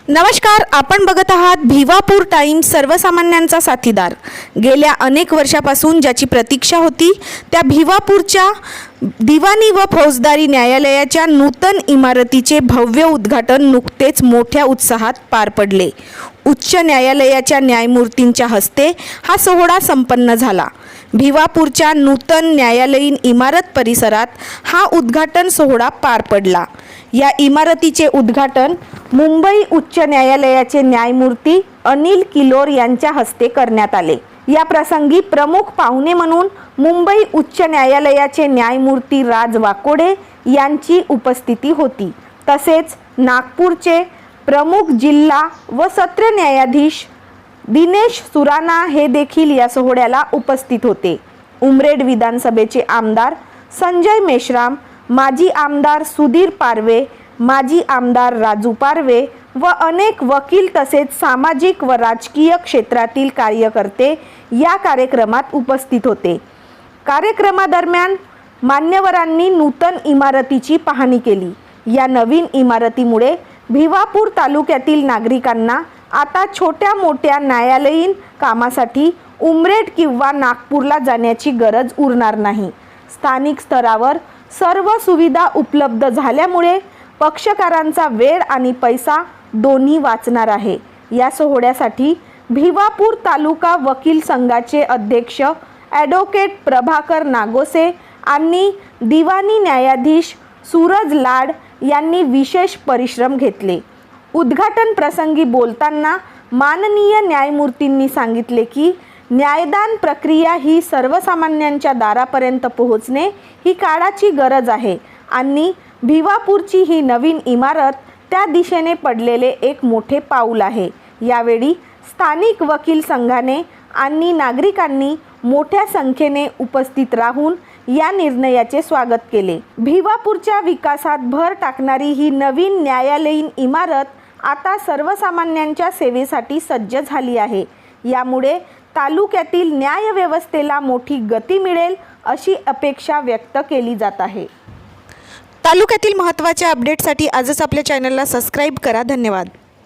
नमस्कार, आपण बघत आहात भिवापूर टाइम्स, सर्वसामान्यांचा साथीदार। गेल्या अनेक वर्षापासून ज्याची प्रतीक्षा होती त्या भिवापूरच्या दिवाणी व फौजदारी न्यायालयाच्या नूतन इमारतीचे भव्य उद्घाटन नुकतेच मोठ्या उत्साहात पार पडले। उच्च न्यायालयाच्या न्यायमूर्तींच्या हस्ते हा सोहळा संपन्न झाला। भिवापूरच्या नूतन न्यायालयीन इमारत परिसरात हा उद्घाटन सोहळा पार पडला। या इमारतीचे उद्घाटन मुंबई उच्च न्यायालयाचे न्यायमूर्ती अनिल किलोर यांच्या हस्ते करण्यात आले। या प्रसंगी प्रमुख पाहुणे म्हणून मुंबई उच्च न्यायालयाचे न्यायमूर्ती राज वाकोडे यांची उपस्थिती होती। तसेच नागपूरचे प्रमुख जिल्हा व सत्र न्यायाधीश दिनेश सुराणा हे देखील या सोहळ्याला उपस्थित होते। उमरेड विधानसभेचे आमदार संजय मेश्राम, माजी आमदार सुधीर पारवे, माजी आमदार राजू पारवे व अनेक वकील तसेच सामाजिक व राजकीय क्षेत्रातील कार्यकर्ते या कार्यक्रमात उपस्थित होते। कार्यक्रमादरम्यान मान्यवरांनी नूतन इमारतीची पाहणी केली। या नवीन इमारतीमुळे भिवापूर तालुक्यातील नागरिकांना आता छोट्या मोठ्या न्यायालयीन कामासाठी उमरेड किंवा नागपूरला जाण्याची गरज उरणार नाही। स्थानिक स्तरावर सर्व सुविधा उपलब्ध झाल्यामुळे पक्षकारांचा वेळ आणि पैसा दोन्ही वाचणार आहे। या सोहळ्यासाठी भिवापूर तालुका वकील संघाचे अध्यक्ष ॲडव्होकेट प्रभाकर नागोसे आणि दिवाणी न्यायाधीश सूरज लाड यांनी विशेष परिश्रम घेतले। उद्घाटन प्रसंगी बोलताना माननीय न्यायमूर्तींनी सांगितले की न्यायदान प्रक्रिया ही सर्वसामान्यांच्या दारापर्यंत पोहोचणे ही काळाची गरज आहे आणि भिवापूरची ही नवीन इमारत त्या दिशेने पडलेले एक मोठे पाऊल आहे। यावेळी स्थानिक वकील संघाने आणि नागरिकांनी मोठ्या संख्येने उपस्थित राहून या निर्णयाचे स्वागत केले। भिवापूरच्या विकासात भर टाकणारी ही नवीन न्यायालयीन इमारत आता सर्वसामान्यांच्या सेवेसाठी सज्ज झाली आहे। यामुळे तालुक्यातील न्यायव्यवस्थेला मोठी गती मिळेल अशी अपेक्षा व्यक्त केली जात आहे। तालुक्यातील महत्त्वाच्या अपडेटसाठी आजच आपल्या चॅनलला सबस्क्राइब करा। धन्यवाद।